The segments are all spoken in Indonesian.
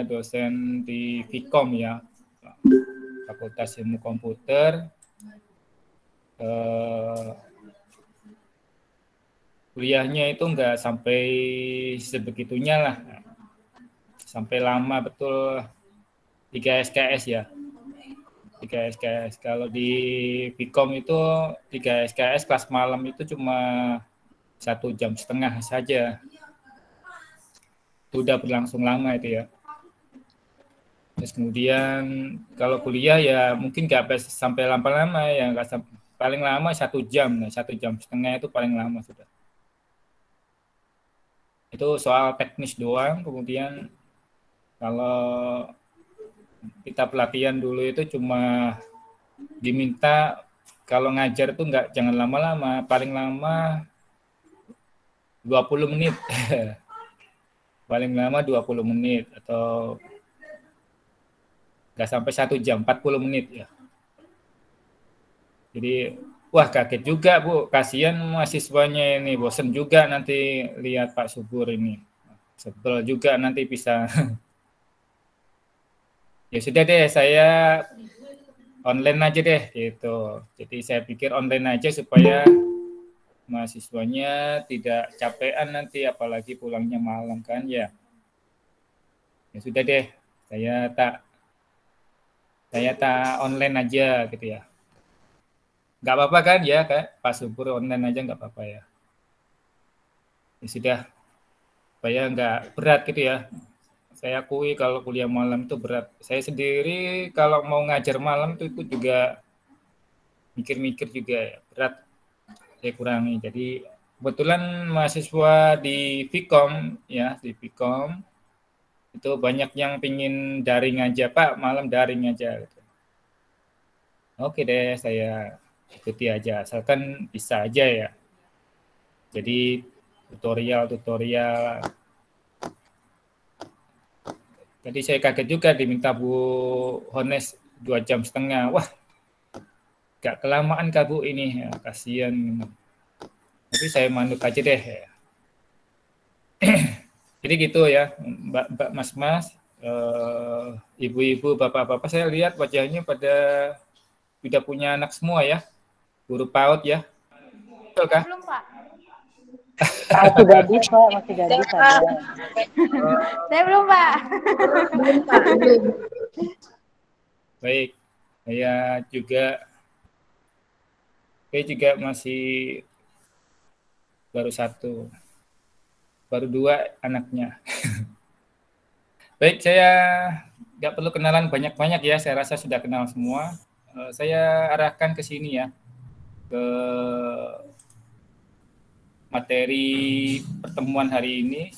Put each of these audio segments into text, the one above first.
dosen di Vkom ya, Fakultas Ilmu Komputer. Kuliahnya itu nggak sampai sebegitunya lah, sampai lama betul 3 SKS ya. 3 SKS. Kalau di Vkom itu 3 SKS kelas malam itu cuma 1,5 jam saja. Itu udah berlangsung lama itu ya. Terus kemudian kalau kuliah ya mungkin nggak sampai lama-lama ya, nggak sampai, paling lama 1 jam. Nah, 1,5 jam itu paling lama sudah. Itu soal teknis doang. Kemudian kalau kita pelatihan dulu itu cuma diminta kalau ngajar tuh jangan lama-lama, paling lama 20 menit. Paling lama 20 menit atau nggak sampai 1 jam, 40 menit ya. Jadi wah kaget juga Bu, kasihan mahasiswanya ini, bosen juga nanti lihat Pak Subur ini. Sebel juga nanti bisa. Ya sudah deh, saya online aja deh gitu. Jadi saya pikir online aja supaya mahasiswanya tidak capean nanti, apalagi pulangnya malam kan ya. Ya sudah deh, saya tak online aja gitu ya. Nggak apa-apa kan ya, Pak Subur online aja nggak apa-apa ya. Ya sudah, supaya nggak berat gitu ya. Saya akui kalau kuliah malam itu berat. Saya sendiri kalau mau ngajar malam itu juga mikir-mikir juga ya, berat. Saya kurangi. Jadi kebetulan mahasiswa di Vkom ya, di Vkom itu banyak yang pingin daring aja, Pak, malam daring aja. Gitu. Oke deh, saya ikuti aja, asalkan bisa aja ya. Jadi tutorial. Jadi saya kaget juga diminta Bu Hones 2,5 jam. Wah, gak kelamaan Kak Bu ini, ya, kasihan. Tapi saya manut aja deh. Ya. Jadi gitu ya, Mbak, Mas, ibu-ibu, bapak-bapak, saya lihat wajahnya pada sudah punya anak semua ya, guru PAUD ya. Betul kah? Belum Pak. Masih gadis Pak, masih gadis ada. Saya belum Pak. Belum Pak, belum. Baik, saya juga masih baru 2 anaknya. Baik, saya nggak perlu kenalan banyak-banyak ya, saya rasa sudah kenal semua. Saya arahkan ke sini ya, ke materi pertemuan hari ini.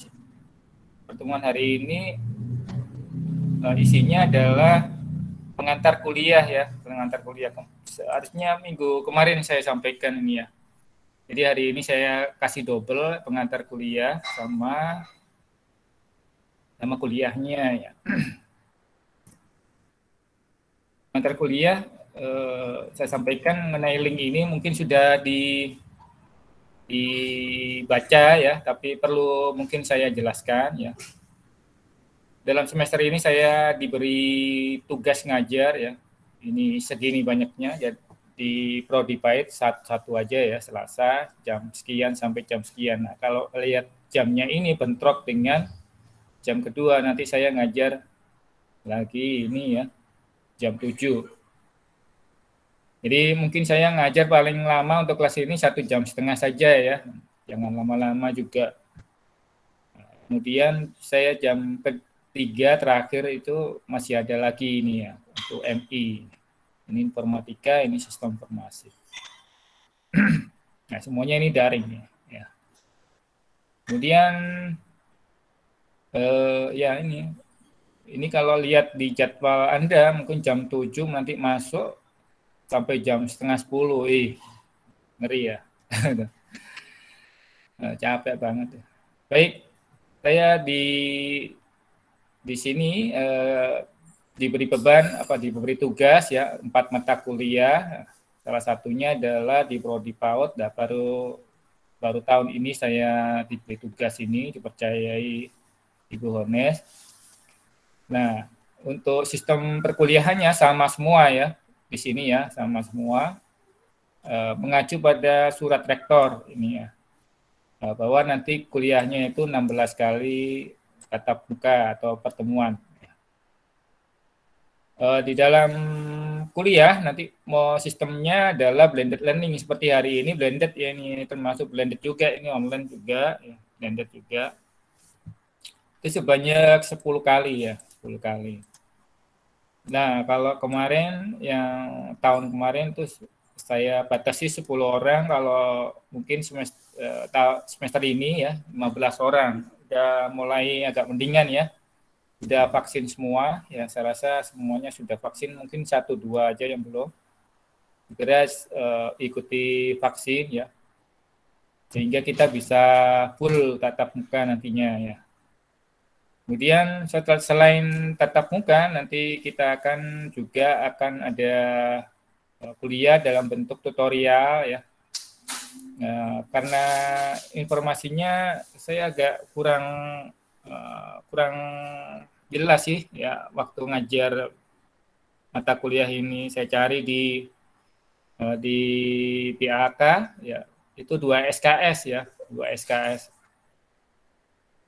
Pertemuan hari ini isinya adalah pengantar kuliah ya, pengantar kuliah. Seharusnya minggu kemarin saya sampaikan ini ya. Jadi hari ini saya kasih double pengantar kuliah sama kuliahnya ya. Pengantar kuliah saya sampaikan mengenai link ini mungkin sudah dibaca ya, tapi perlu mungkin saya jelaskan ya. Dalam semester ini saya diberi tugas ngajar ya. Ini segini banyaknya ya, di Prodi PAID satu aja ya, Selasa jam sekian sampai jam sekian. Nah, kalau lihat jamnya ini bentrok dengan jam kedua, nanti saya ngajar lagi ini ya, jam 7. Jadi mungkin saya ngajar paling lama untuk kelas ini 1,5 jam saja ya, jangan lama-lama juga. Kemudian saya jam 3 terakhir itu masih ada lagi ini ya, untuk MI. Ini informatika, ini sistem informasi. Nah, semuanya ini daring ya. Kemudian ya ini kalau lihat di jadwal Anda mungkin jam 7 nanti masuk sampai jam setengah 10. Ngeri ya. Capek banget. Baik, saya di sini diberi diberi tugas ya, 4 mata kuliah. Salah satunya adalah di Prodi PAUD. Baru tahun ini saya diberi tugas ini, dipercayai Ibu Hones. Nah, untuk sistem perkuliahannya sama semua ya, di sini ya sama semua, mengacu pada surat rektor ini ya, bahwa nanti kuliahnya itu 16 kali tatap muka atau pertemuan. Di dalam kuliah nanti mau sistemnya adalah blended learning seperti hari ini blended ya, ini termasuk blended juga, ini online juga ya, blended juga. Itu sebanyak 10 kali ya, 10 kali. Nah, kalau kemarin yang tahun kemarin tuh saya batasi 10 orang, kalau mungkin semester ini ya 15 orang. Udah mulai agak mendingan ya. Sudah vaksin semua, ya saya rasa semuanya sudah vaksin, mungkin 1-2 aja yang belum. Segera ikuti vaksin ya. Sehingga kita bisa full tatap muka nantinya ya. Kemudian selain tatap muka, nanti kita juga akan ada kuliah dalam bentuk tutorial ya. Karena informasinya saya agak kurang jelas sih ya waktu ngajar mata kuliah ini, saya cari di PAK ya, itu 2 SKS ya, 2 SKS.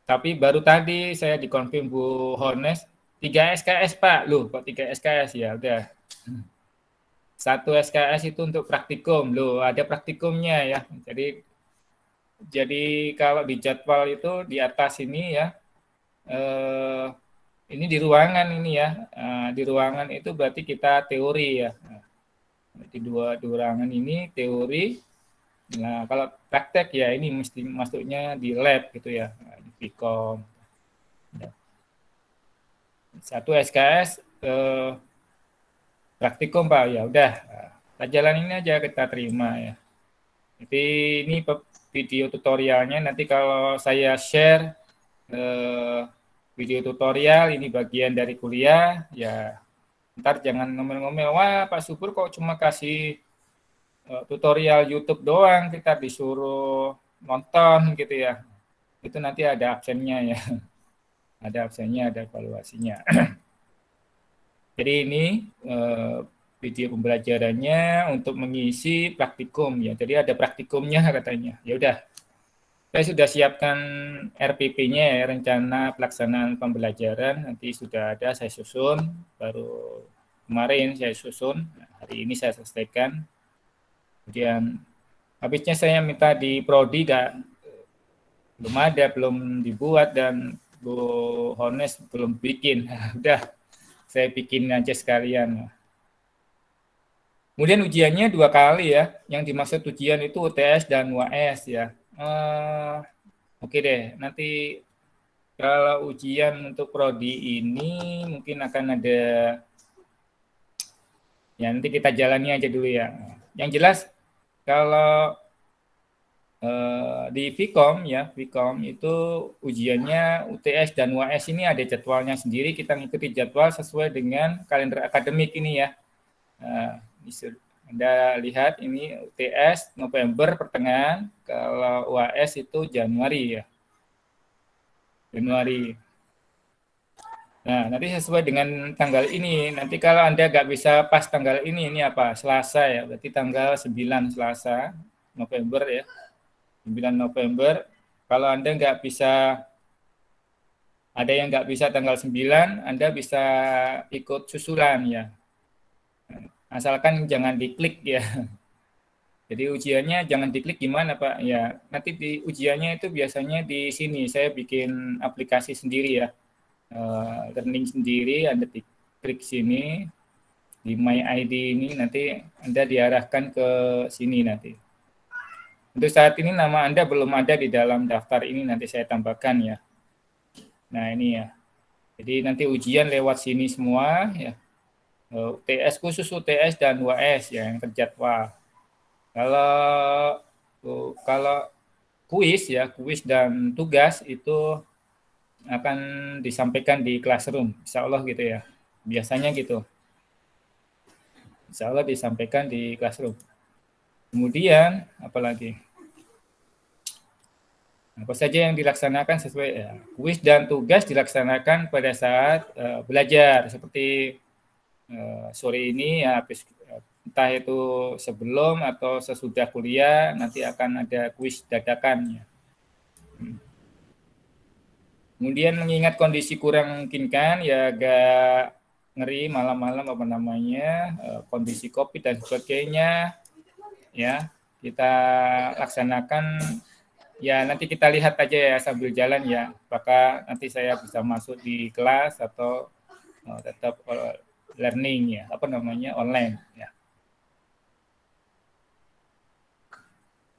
Tapi baru tadi saya dikonfirm Bu Hornes, 3 SKS Pak. Loh, kok 3 SKS ya? Udah. 1 SKS itu untuk praktikum. Loh, ada praktikumnya ya. Jadi kalau di jadwal itu di atas ini ya, ini di ruangan ini ya. Di ruangan itu berarti kita teori ya. Di dua ruangan ini teori. Nah, kalau praktek ya ini mesti masuknya di lab gitu ya, di Vkom. 1 SKS praktikum Pak, ya udah. Kita jalanin aja, kita terima ya. Jadi ini video tutorialnya, nanti kalau saya share video tutorial ini bagian dari kuliah ya, ntar jangan ngomel-ngomel, wah Pak Subur kok cuma kasih tutorial YouTube doang, kita disuruh nonton gitu ya. Itu nanti ada absennya ya. Ada absennya, ada evaluasinya. Jadi ini video pembelajarannya untuk mengisi praktikum ya. Jadi ada praktikumnya katanya. Ya udah. Saya sudah siapkan RPP-nya ya, rencana pelaksanaan pembelajaran, nanti sudah ada saya susun, baru kemarin saya susun, hari ini saya selesaikan. Kemudian habisnya saya minta di prodi belum ada, belum dibuat, dan Bu Hornes belum bikin. Udah, saya bikin aja sekalian. Kemudian ujiannya 2 kali ya. Yang dimaksud ujian itu UTS dan UAS ya. Oke deh, nanti kalau ujian untuk prodi ini mungkin akan ada, ya nanti kita jalani aja dulu ya. Yang jelas kalau di Vkom ya, Vkom itu ujiannya UTS dan UAS ini ada jadwalnya sendiri, kita ngikuti jadwal sesuai dengan kalender akademik ini ya. Anda lihat ini UTS November pertengahan, kalau UAS itu Januari ya. Januari. Nah, nanti sesuai dengan tanggal ini. Nanti kalau Anda nggak bisa pas tanggal ini apa? Selasa ya, berarti tanggal 9 Selasa, November ya. 9 November, kalau Anda nggak bisa, ada yang nggak bisa tanggal 9, Anda bisa ikut susulan ya. Asalkan jangan diklik ya. Jadi ujiannya jangan diklik gimana Pak? Ya, nanti di ujiannya itu biasanya di sini saya bikin aplikasi sendiri ya. Learning sendiri, Anda klik sini di My ID ini, nanti Anda diarahkan ke sini nanti. Untuk saat ini nama Anda belum ada di dalam daftar ini, nanti saya tambahkan ya. Nah ini ya. Jadi nanti ujian lewat sini semua ya. UTS khusus UTS dan UAS ya yang terjadwal. Kalau kuis ya, kuis dan tugas itu akan disampaikan di classroom, insya Allah gitu ya. Biasanya gitu. Insya Allah disampaikan di classroom. Kemudian apalagi? Apa saja yang dilaksanakan sesuai kuis dan tugas dilaksanakan pada saat belajar seperti sore ini ya, habis entah itu sebelum atau sesudah kuliah nanti akan ada kuis dadakannya. Kemudian mengingat kondisi kurang memungkinkan ya agak ngeri malam-malam apa namanya kondisi COVID dan sebagainya ya kita laksanakan. Ya, nanti kita lihat aja ya sambil jalan ya, apakah nanti saya bisa masuk di kelas atau tetap learning ya, apa namanya, online ya.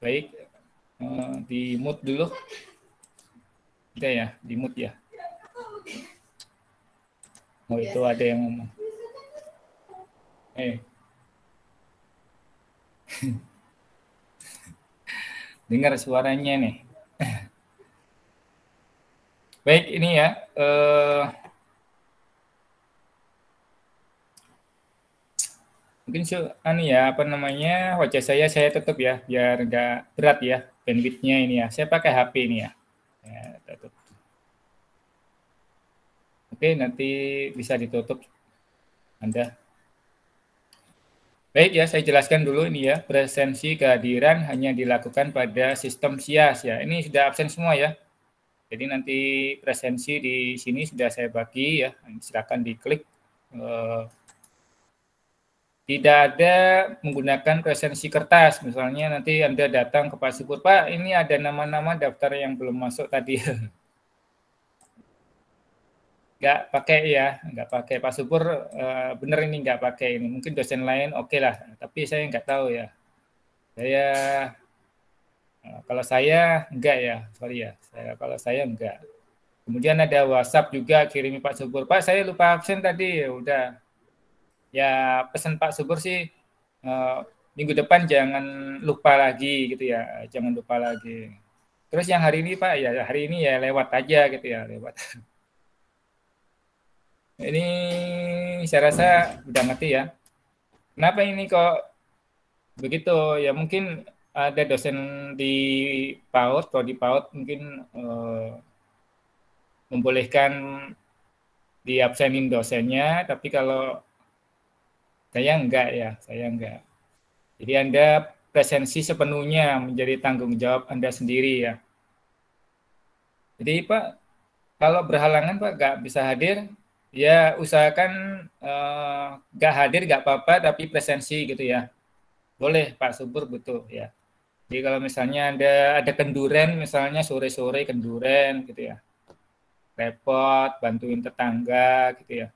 Baik, di mute dulu. Udah ya, di mute ya. Oh, itu ada yang ngomong. Dengar suaranya nih. Baik, ini ya. Mungkin ya apa namanya wajah saya tutup ya biar nggak berat ya bandwidth-nya ini ya. Saya pakai HP ini ya. Tutup. Oke, nanti bisa ditutup Anda. Baik ya, saya jelaskan dulu ini ya. Presensi kehadiran hanya dilakukan pada sistem SIAS ya. Ini sudah absen semua ya. Jadi nanti presensi di sini sudah saya bagi ya. Silakan diklik. Tidak ada menggunakan presensi kertas. Misalnya nanti Anda datang ke Pak Subur, Pak, ini ada nama-nama daftar yang belum masuk tadi. Nggak pakai ya, nggak pakai Pak Subur, bener ini nggak pakai ini. Mungkin dosen lain oke lah, tapi saya nggak tahu ya. Kalau saya enggak ya, sorry ya. Kalau saya enggak. Kemudian ada WhatsApp juga kirimi Pak Subur, Pak saya lupa absen tadi, ya udah. Ya pesan Pak Subur sih minggu depan jangan lupa lagi gitu ya, jangan lupa lagi. Terus yang hari ini Pak, ya hari ini ya lewat aja gitu ya, lewat. Ini saya rasa udah ngerti ya. Kenapa ini kok begitu? Ya mungkin ada dosen di PAUD, prodi PAUD mungkin membolehkan diabsenin dosennya, tapi kalau saya enggak ya, saya enggak. Jadi Anda presensi sepenuhnya menjadi tanggung jawab Anda sendiri ya. Jadi Pak, kalau berhalangan Pak nggak bisa hadir, ya usahakan nggak hadir nggak apa-apa, tapi presensi gitu ya. Boleh Pak Subur butuh ya. Jadi kalau misalnya ada kenduren, misalnya sore-sore kenduren gitu ya. Repot, bantuin tetangga gitu ya.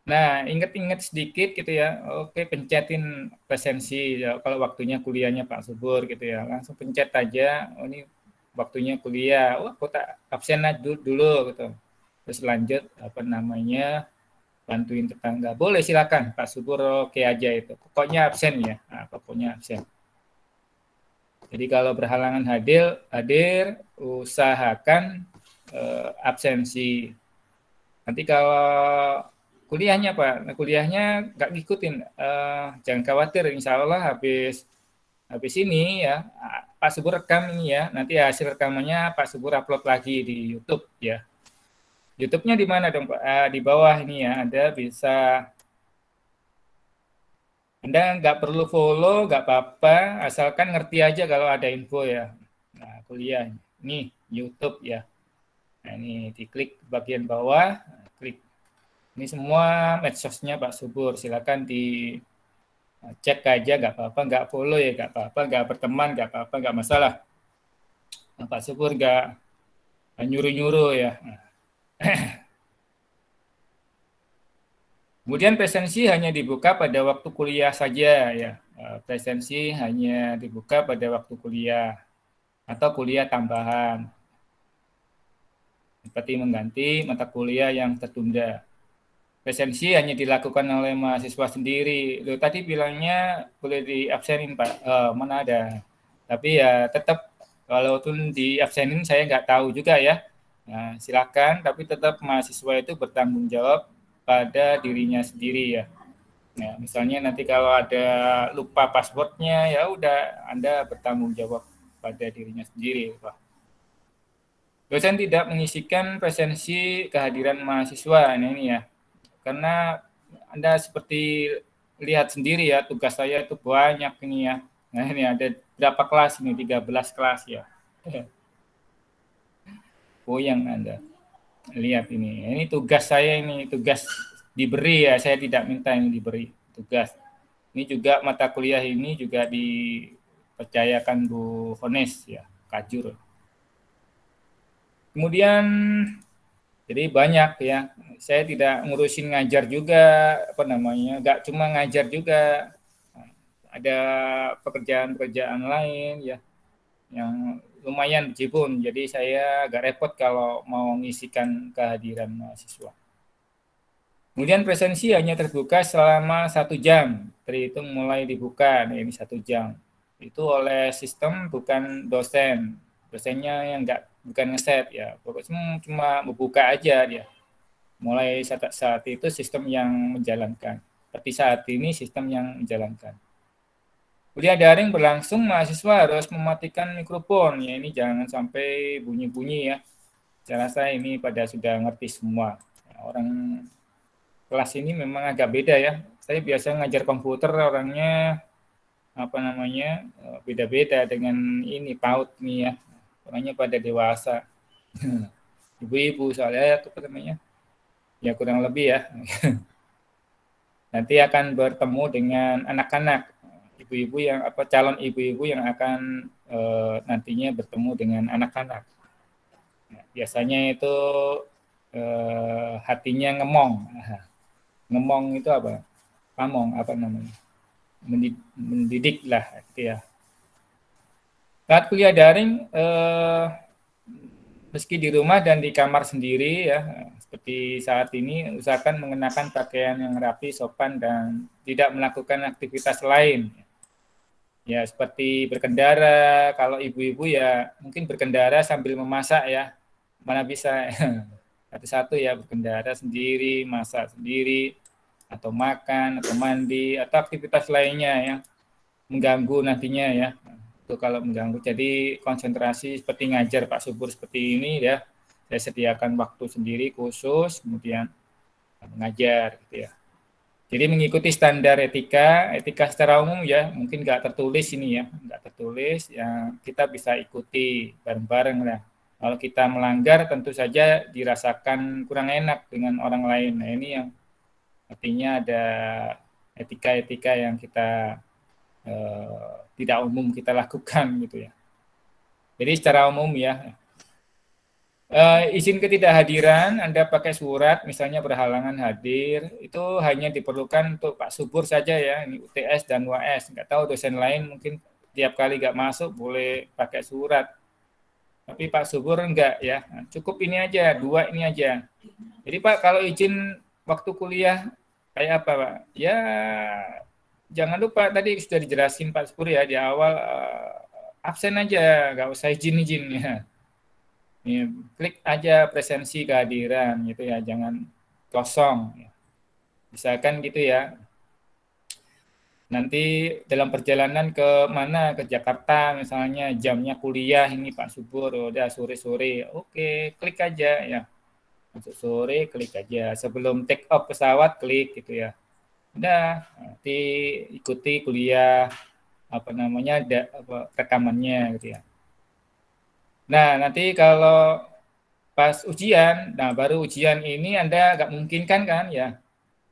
Nah, inget-inget sedikit gitu ya. Oke, pencetin presensi ya, kalau waktunya kuliahnya Pak Subur gitu ya. Langsung pencet aja. Oh, ini waktunya kuliah. Wah, kok tak absen dulu gitu. Terus lanjut apa namanya? Bantuin tetangga. Boleh silakan Pak Subur, oke aja itu. Pokoknya absen ya. Nah, pokoknya absen. Jadi kalau berhalangan hadir usahakan absensi. Nanti kalau kuliahnya Pak, nah, kuliahnya nggak ngikutin, jangan khawatir, insya Allah habis ini ya, Pak Subur rekam ini ya, nanti hasil rekamannya Pak Subur upload lagi di YouTube ya. YouTube-nya di mana dong Pak? Di bawah ini ya, Anda bisa, Anda nggak perlu follow, nggak apa-apa, asalkan ngerti aja kalau ada info ya. Nah, kuliah, ini YouTube ya. Nah, ini diklik bagian bawah, klik. Ini semua medsosnya Pak Subur, silakan dicek aja, nggak apa-apa, nggak follow ya nggak apa-apa, nggak berteman nggak apa-apa, nggak masalah. Nah, Pak Subur nggak nyuruh-nyuruh ya. Kemudian presensi hanya dibuka pada waktu kuliah saja ya. Presensi hanya dibuka pada waktu kuliah atau kuliah tambahan. Seperti mengganti mata kuliah yang tertunda. Presensi hanya dilakukan oleh mahasiswa sendiri. Loh, tadi bilangnya boleh diabsenin Pak, mana ada. Tapi ya tetap walaupun diabsenin saya nggak tahu juga ya. Nah, silakan, tapi tetap mahasiswa itu bertanggung jawab pada dirinya sendiri ya. Nah, misalnya nanti kalau ada lupa passwordnya, ya udah Anda bertanggung jawab pada dirinya sendiri Pak. Dosen tidak mengisikan presensi kehadiran mahasiswa. Nah, ini ya. Karena Anda seperti lihat sendiri ya, tugas saya itu banyak ini ya. Nah, ini ada berapa kelas ini? 13 kelas ya. Goyang Anda. Lihat ini. Ini tugas saya, ini tugas diberi ya. Saya tidak minta ini diberi tugas. Ini juga mata kuliah ini juga dipercayakan Bu Hones ya, Kajur. Kemudian jadi banyak ya. Saya tidak ngurusin ngajar juga, apa namanya, nggak cuma ngajar juga. Ada pekerjaan-pekerjaan lain ya yang lumayan berjibun. Jadi saya agak repot kalau mau ngisikan kehadiran mahasiswa. Kemudian presensi hanya terbuka selama 1 jam, terhitung mulai dibuka. Nah, ini 1 jam. Itu oleh sistem, bukan dosen. Dosennya yang bukan ngeset ya, pokoknya cuma membuka aja dia. Mulai saat itu sistem yang menjalankan. Tapi saat ini sistem yang menjalankan. Kuliah daring berlangsung, mahasiswa harus mematikan mikrofon. Ya, ini jangan sampai bunyi-bunyi ya. Saya rasa ini pada sudah ngerti semua. Orang kelas ini memang agak beda ya. Saya biasa ngajar komputer, orangnya apa namanya beda-beda dengan ini PAUD nih ya. Orangnya pada dewasa. Ibu-ibu soalnya apa namanya? Ya kurang lebih ya. Nanti akan bertemu dengan anak-anak, ibu-ibu yang calon ibu-ibu yang akan nantinya bertemu dengan anak-anak. Nah, biasanya itu hatinya ngemong. Ngemong itu apa? Pamong apa namanya? Mendidik lah gitu ya. Saat kuliah daring meski di rumah dan di kamar sendiri ya, seperti saat ini usahakan mengenakan pakaian yang rapi, sopan dan tidak melakukan aktivitas lain. Ya, seperti berkendara, kalau ibu-ibu ya mungkin berkendara sambil memasak ya. Mana bisa satu-satu ya, berkendara sendiri, masak sendiri, atau makan, atau mandi, atau aktivitas lainnya yang mengganggu nantinya ya. Itu kalau mengganggu. Jadi konsentrasi seperti ngajar Pak Subur seperti ini ya, saya sediakan waktu sendiri khusus, kemudian mengajar gitu ya. Jadi mengikuti standar etika secara umum ya, mungkin nggak tertulis ini ya, nggak tertulis, ya kita bisa ikuti bareng-bareng lah. Kalau kita melanggar tentu saja dirasakan kurang enak dengan orang lain. Nah ini yang artinya ada etika-etika yang kita tidak umum kita lakukan gitu ya. Jadi secara umum ya, izin ketidakhadiran Anda pakai surat, misalnya berhalangan hadir, itu hanya diperlukan untuk Pak Subur saja ya, ini UTS dan UAS. Nggak tahu dosen lain mungkin tiap kali nggak masuk boleh pakai surat. Tapi Pak Subur enggak ya, nah, cukup ini aja, 2 ini aja. Jadi Pak kalau izin waktu kuliah kayak apa Pak? Ya jangan lupa tadi sudah dijelasin Pak Subur ya di awal, absen aja, nggak usah izin-izin ya. Ya, klik aja presensi kehadiran gitu ya, jangan kosong. Misalkan gitu ya. Nanti dalam perjalanan ke mana, ke Jakarta misalnya, jamnya kuliah ini Pak Subur, udah sore-sore, oke, klik aja ya. Masuk sore, klik aja. Sebelum take off pesawat, klik gitu ya. Udah, nanti ikuti kuliah, apa namanya, rekamannya gitu ya. Nah, nanti kalau pas ujian, nah baru ujian ini Anda nggak mungkin kan ya.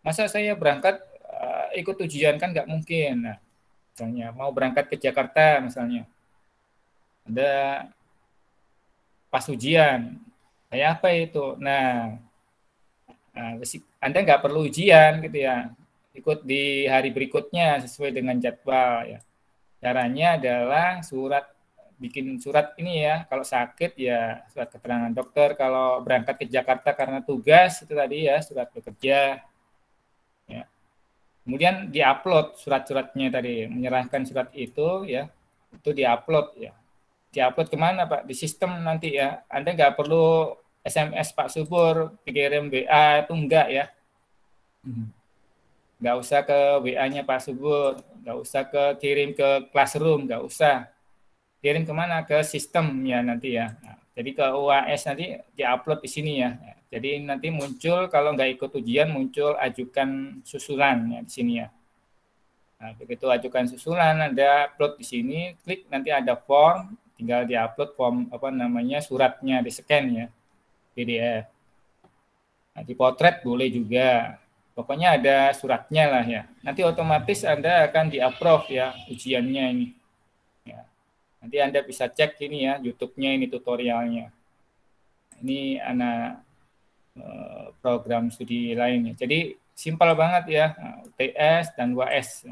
Masa saya berangkat ikut ujian kan nggak mungkin. Nah, misalnya mau berangkat ke Jakarta misalnya, Anda pas ujian, kayak apa itu? Nah Anda nggak perlu ujian gitu ya, ikut di hari berikutnya sesuai dengan jadwal ya. Caranya adalah bikin surat ini ya, kalau sakit ya surat keterangan dokter, kalau berangkat ke Jakarta karena tugas itu tadi ya surat bekerja ya. Kemudian diupload surat-suratnya tadi, menyerahkan surat itu ya, itu diupload ya. Diupload kemana Pak? Di sistem nanti ya. Anda nggak perlu SMS Pak Subur, kirim WA itu enggak ya. Nggak usah ke WA-nya Pak Subur, nggak usah kirim ke classroom, nggak usah. Kirim kemana? Ke sistem ya nanti ya. Nah, Jadi ke UAS nanti diupload di sini ya. Jadi nanti muncul kalau nggak ikut ujian muncul ajukan susulan ya di sini ya. Nah, begitu ajukan susulan ada upload di sini, klik nanti ada form, tinggal diupload form apa namanya suratnya, di-scan ya PDF. Nah, dipotret boleh juga. Pokoknya ada suratnya lah ya. Nanti otomatis Anda akan di-approve ya ujiannya ini. Ya. Nanti Anda bisa cek ini ya YouTube-nya ini tutorialnya. Ini anak program studi lainnya. Jadi simpel banget ya, UTS dan UAS.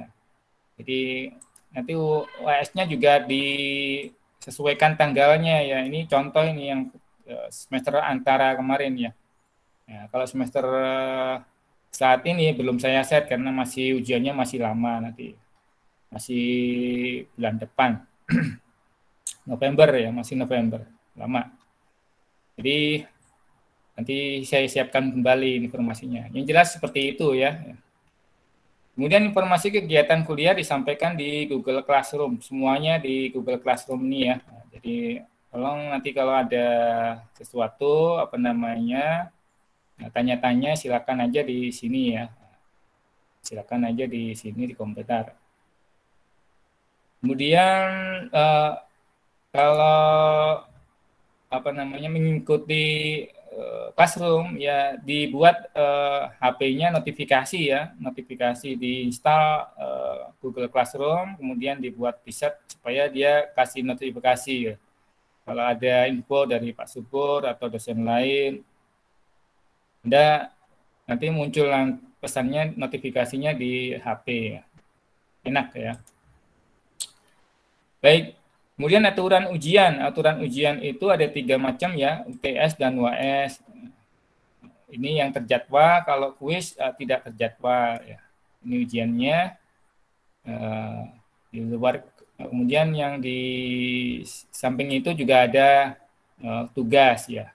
Jadi nanti UAS-nya juga disesuaikan tanggalnya ya. Ini contoh ini yang semester antara kemarin ya. Ya, kalau semester saat ini belum saya set karena masih ujiannya masih lama nanti. Masih bulan depan. November ya, masih November. Lama. Jadi nanti saya siapkan kembali informasinya. Yang jelas seperti itu ya. Kemudian informasi kegiatan kuliah disampaikan di Google Classroom. Semuanya di Google Classroom ini ya. Jadi tolong nanti kalau ada sesuatu apa namanya tanya-tanya silakan aja di sini ya. Silakan aja di sini di komputer. Kemudian kalau apa namanya mengikuti Classroom ya dibuat HP-nya notifikasi ya, notifikasi diinstal Google Classroom, kemudian dibuat preset supaya dia kasih notifikasi ya. Kalau ada info dari Pak Subur atau dosen lain, Anda nanti muncul pesannya notifikasinya di HP ya. Enak ya. Baik, kemudian aturan ujian. Aturan ujian itu ada 3 macam ya, UTS dan UAS. Ini yang terjadwal, kalau kuis tidak terjadwal ya. Ini ujiannya di luar. Kemudian yang di samping itu juga ada tugas ya.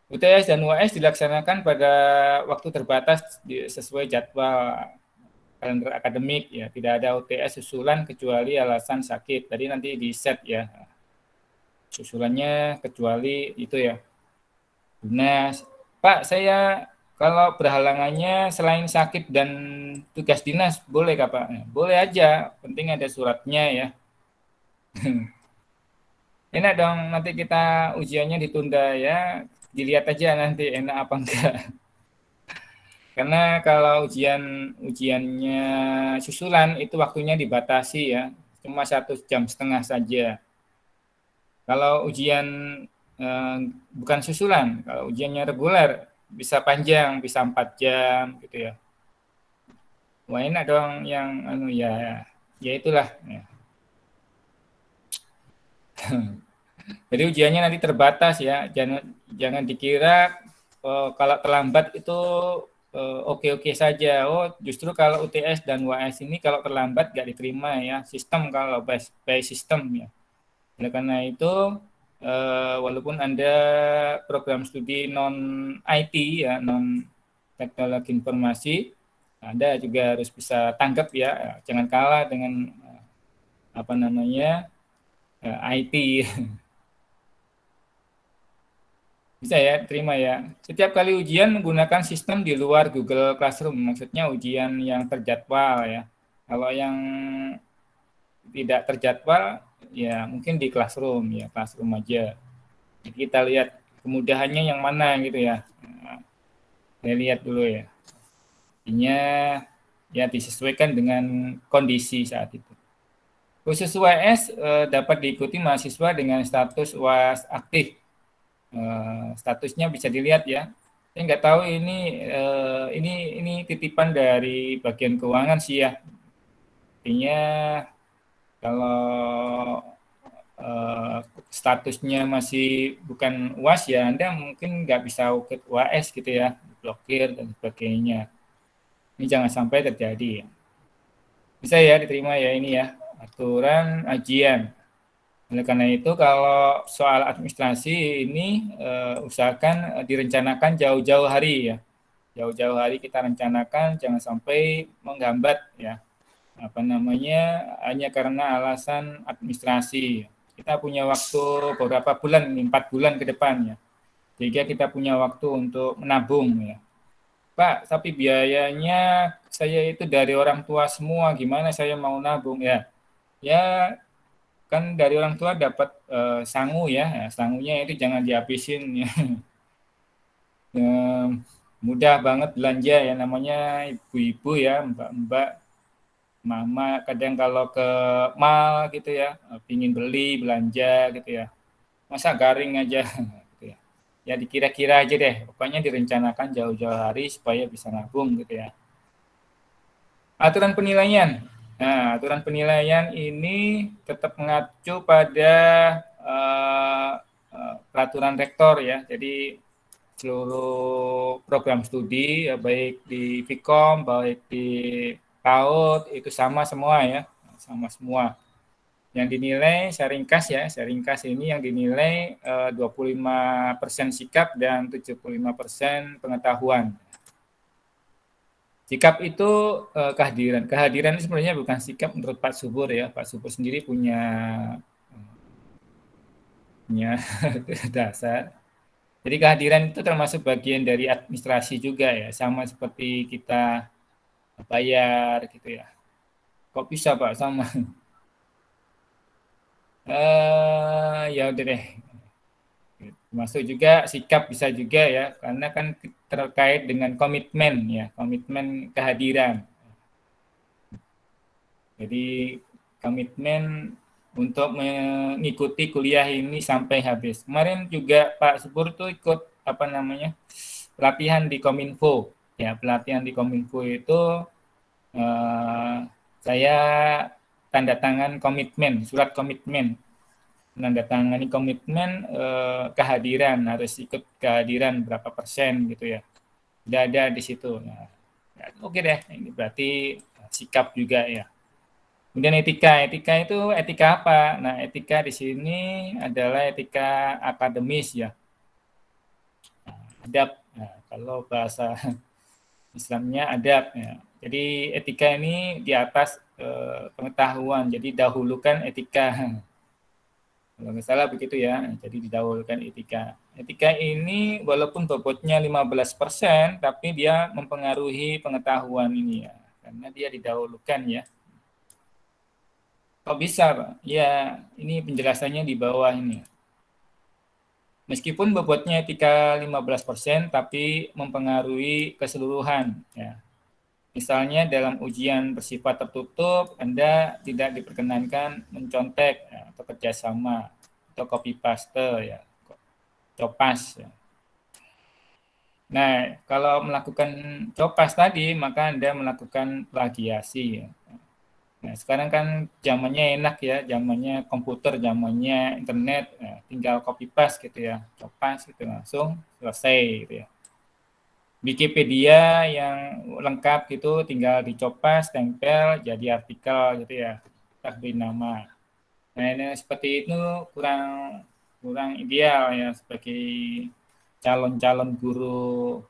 UTS dan UAS dilaksanakan pada waktu terbatas sesuai jadwal kalender akademik ya. Tidak ada UTS susulan kecuali alasan sakit. Tadi nanti di set ya. Susulannya kecuali itu ya. Dinas. Pak, saya kalau berhalangannya selain sakit dan tugas dinas boleh Kak Pak? Boleh aja, penting ada suratnya ya. Enak dong, nanti kita ujiannya ditunda ya. Dilihat aja nanti enak apa enggak. Karena kalau ujiannya susulan itu waktunya dibatasi ya, cuma 1,5 jam saja. Kalau ujian bukan susulan, kalau ujiannya reguler bisa panjang, bisa 4 jam gitu ya. Wah enak dong yang ya itulah. Ya. Jadi ujiannya nanti terbatas ya, jangan dikira kalau terlambat itu oke-oke saja. Oh justru kalau UTS dan UAS ini kalau terlambat nggak diterima ya, sistem kalau by system ya. Oleh karena itu walaupun Anda program studi non IT ya, non teknologi informasi, Anda juga harus bisa tanggap ya, jangan kalah dengan apa namanya IT. Bisa ya, terima ya. Setiap kali ujian menggunakan sistem di luar Google Classroom, maksudnya ujian yang terjadwal ya. Kalau yang tidak terjadwal, ya mungkin di Classroom ya, Classroom aja. Jadi kita lihat kemudahannya yang mana gitu ya. Nah, saya lihat dulu ya. Artinya ya disesuaikan dengan kondisi saat itu. Khusus UAS dapat diikuti mahasiswa dengan status UAS aktif. Statusnya bisa dilihat ya. Saya nggak tahu ini titipan dari bagian keuangan sih ya. Artinya kalau statusnya masih bukan UAS ya, Anda mungkin nggak bisa ukit UAS gitu ya, blokir dan sebagainya. Ini jangan sampai terjadi. Bisa ya diterima ya ini ya, aturan ajian. Oleh karena itu kalau soal administrasi ini usahakan direncanakan jauh-jauh hari ya. Jauh-jauh hari kita rencanakan, jangan sampai menghambat ya. Apa namanya hanya karena alasan administrasi. Kita punya waktu beberapa bulan, 4 bulan ke depan ya. Sehingga kita punya waktu untuk menabung ya. Pak, tapi biayanya saya itu dari orang tua semua, gimana saya mau nabung ya? Ya kan dari orang tua dapat sangu ya, sangunya itu jangan dihabisin ya. Mudah banget belanja ya, namanya ibu-ibu ya, mbak-mbak, mama kadang kalau ke mall gitu ya, pingin beli belanja gitu ya, masa garing aja gitu ya. Ya dikira-kira aja deh, pokoknya direncanakan jauh-jauh hari supaya bisa nabung gitu ya. Aturan penilaian. Nah, aturan penilaian ini tetap mengacu pada peraturan rektor ya. Jadi seluruh program studi ya, baik di Vkom, baik di PAUD itu sama semua ya, sama semua. Yang dinilai saya ringkas ya, saya ringkas ini yang dinilai 25% sikap dan 75% pengetahuan. Sikap itu kehadiran. Kehadiran itu sebenarnya bukan sikap menurut Pak Subur ya. Pak Subur sendiri punya dasar. Jadi kehadiran itu termasuk bagian dari administrasi juga ya, sama seperti kita bayar gitu ya. Kok bisa Pak sama? Ya udah deh. Masuk juga sikap bisa juga ya, karena kan terkait dengan komitmen ya, komitmen kehadiran. Jadi komitmen untuk mengikuti kuliah ini sampai habis. Kemarin juga Pak Subur tuh ikut apa namanya pelatihan di Kominfo. Ya pelatihan di Kominfo itu saya tanda tangan komitmen, surat komitmen, menandatangani komitmen kehadiran, harus ikut kehadiran berapa persen gitu ya. Sudah ada di situ. Nah, oke deh, ini berarti sikap juga ya. Kemudian etika itu etika apa? Nah, etika di sini adalah etika akademis ya. Adab. Nah, kalau bahasa Islamnya adab ya. Jadi etika ini di atas pengetahuan. Jadi dahulukan etika. Kalau nggak salah begitu ya. Jadi didahulukan etika. Etika ini walaupun bobotnya 15%, tapi dia mempengaruhi pengetahuan ini ya. Karena dia didahulukan ya. Kok bisa, Pak? Ya, ini penjelasannya di bawah ini. Meskipun bobotnya etika 15%, tapi mempengaruhi keseluruhan. Ya. Misalnya dalam ujian bersifat tertutup, Anda tidak diperkenankan mencontek ya, atau kerjasama, atau copy paste, ya, copas. Ya. Nah, kalau melakukan copas tadi, maka Anda melakukan plagiasi. Ya. Nah, sekarang kan zamannya enak ya, zamannya komputer, zamannya internet, ya, tinggal copy paste gitu ya, copas gitu langsung selesai gitu ya. Wikipedia yang lengkap gitu tinggal dicopas, tempel, jadi artikel gitu ya, kita beri nama. Nah, ini seperti itu kurang ideal ya sebagai calon-calon guru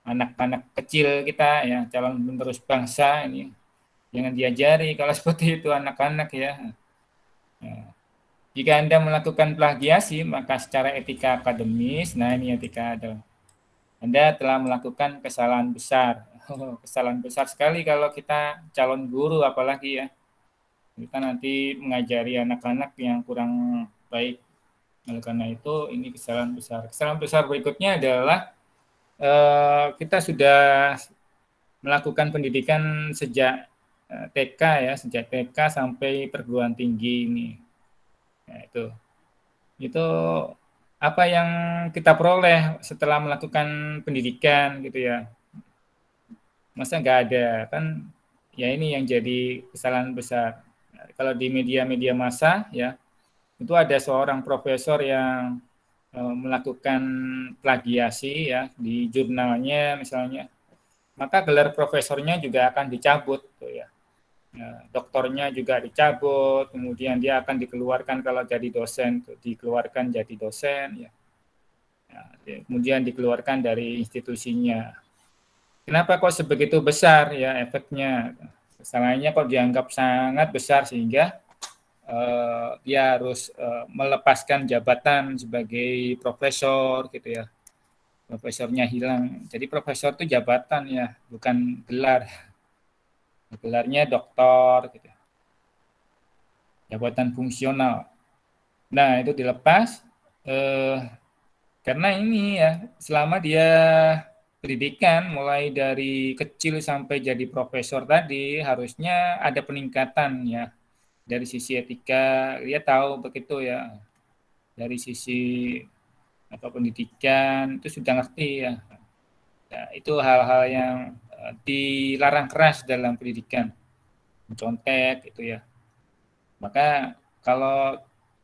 anak-anak kecil kita ya, calon penerus bangsa ini. Jangan diajari kalau seperti itu anak-anak ya. Nah, jika Anda melakukan plagiasi, maka secara etika akademis, nah ini etika ada. Anda telah melakukan kesalahan besar. Kesalahan besar sekali kalau kita calon guru apalagi ya. Kita nanti mengajari anak-anak yang kurang baik. Oleh karena itu ini kesalahan besar. Kesalahan besar berikutnya adalah kita sudah melakukan pendidikan sejak TK ya, sejak TK sampai perguruan tinggi ini. Nah, itu apa yang kita peroleh setelah melakukan pendidikan gitu ya. Masa nggak ada kan? Ya ini yang jadi kesalahan besar. Kalau di media-media massa ya, itu ada seorang profesor yang melakukan plagiasi ya di jurnalnya misalnya, maka gelar profesornya juga akan dicabut tuh ya. Nah, doktornya juga dicabut, kemudian dia akan dikeluarkan kalau jadi dosen, dikeluarkan jadi dosen, ya. Nah, kemudian dikeluarkan dari institusinya. Kenapa kok sebegitu besar ya efeknya? Kesalahannya kok dianggap sangat besar sehingga dia harus melepaskan jabatan sebagai profesor gitu ya. Profesornya hilang. Jadi profesor itu jabatan ya, bukan gelar. Gelarnya doktor gitu. Jabatan fungsional. Nah, itu dilepas karena ini ya, selama dia pendidikan mulai dari kecil sampai jadi profesor tadi harusnya ada peningkatan ya dari sisi etika, dia tahu begitu ya. Dari sisi apa pendidikan itu sudah ngerti ya. Nah, itu hal-hal yang dilarang keras dalam pendidikan, mencontek itu ya. Maka kalau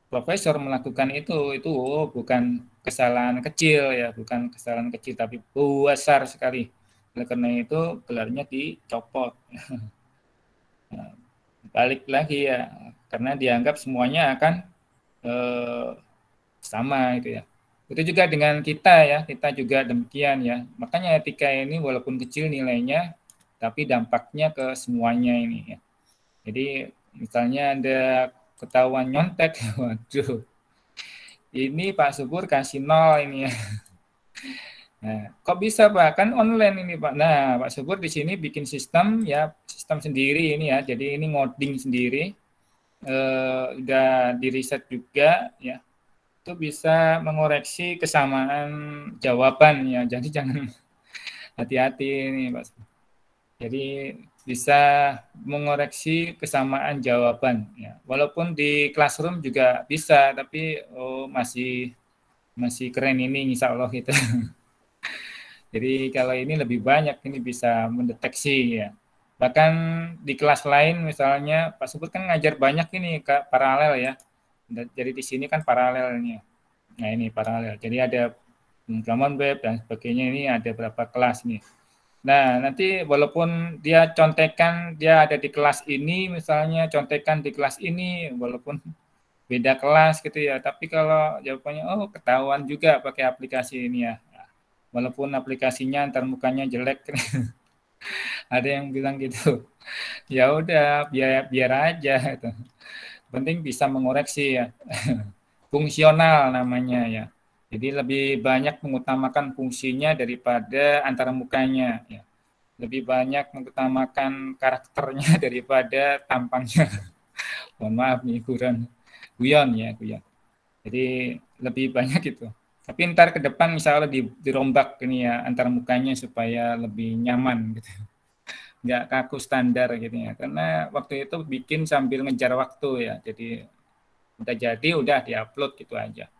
profesor melakukan itu bukan kesalahan kecil ya, bukan kesalahan kecil tapi besar sekali. Oleh karena itu gelarnya dicopot. Nah, balik lagi ya, karena dianggap semuanya akan sama itu ya. Itu juga dengan kita ya, kita juga demikian ya. Makanya etika ini walaupun kecil nilainya, tapi dampaknya ke semuanya ini ya. Jadi misalnya ada ketahuan nyontek, waduh, ini Pak Subur kasih nol ini ya. Nah, kok bisa Pak? Kan online ini Pak. Nah, Pak Subur di sini bikin sistem ya, sistem sendiri ini ya. Jadi ini ngoding sendiri, udah di riset juga ya. Itu bisa mengoreksi kesamaan jawaban ya. Jadi jangan hati-hati ini Pak. Jadi bisa mengoreksi kesamaan jawaban ya. Walaupun di classroom juga bisa, tapi masih keren ini insya Allah gitu. Jadi kalau ini lebih banyak ini bisa mendeteksi ya. Bahkan di kelas lain misalnya Pak Subur kan ngajar banyak ini paralel ya. Jadi di sini kan paralelnya. Nah ini paralel. Jadi ada pemrograman web dan sebagainya, ini ada berapa kelas nih. Nah, nanti walaupun dia contekan dia ada di kelas ini, misalnya contekan di kelas ini, walaupun beda kelas gitu ya, tapi kalau jawabannya, oh ketahuan juga pakai aplikasi ini ya. Walaupun aplikasinya antar mukanya jelek, ada yang bilang gitu. Ya udah, biar aja gitu. Penting bisa mengoreksi ya. Fungsional namanya ya. Jadi lebih banyak mengutamakan fungsinya daripada antara mukanya ya. Lebih banyak mengutamakan karakternya daripada tampangnya. Mohon maaf nih guyon ya, guyon. Jadi lebih banyak itu. Tapi ntar ke depan misalnya dirombak ini ya antara mukanya supaya lebih nyaman gitu. Nggak kaku standar gitu ya. Karena waktu itu bikin sambil ngejar waktu ya. Jadi udah jadi udah diupload gitu aja.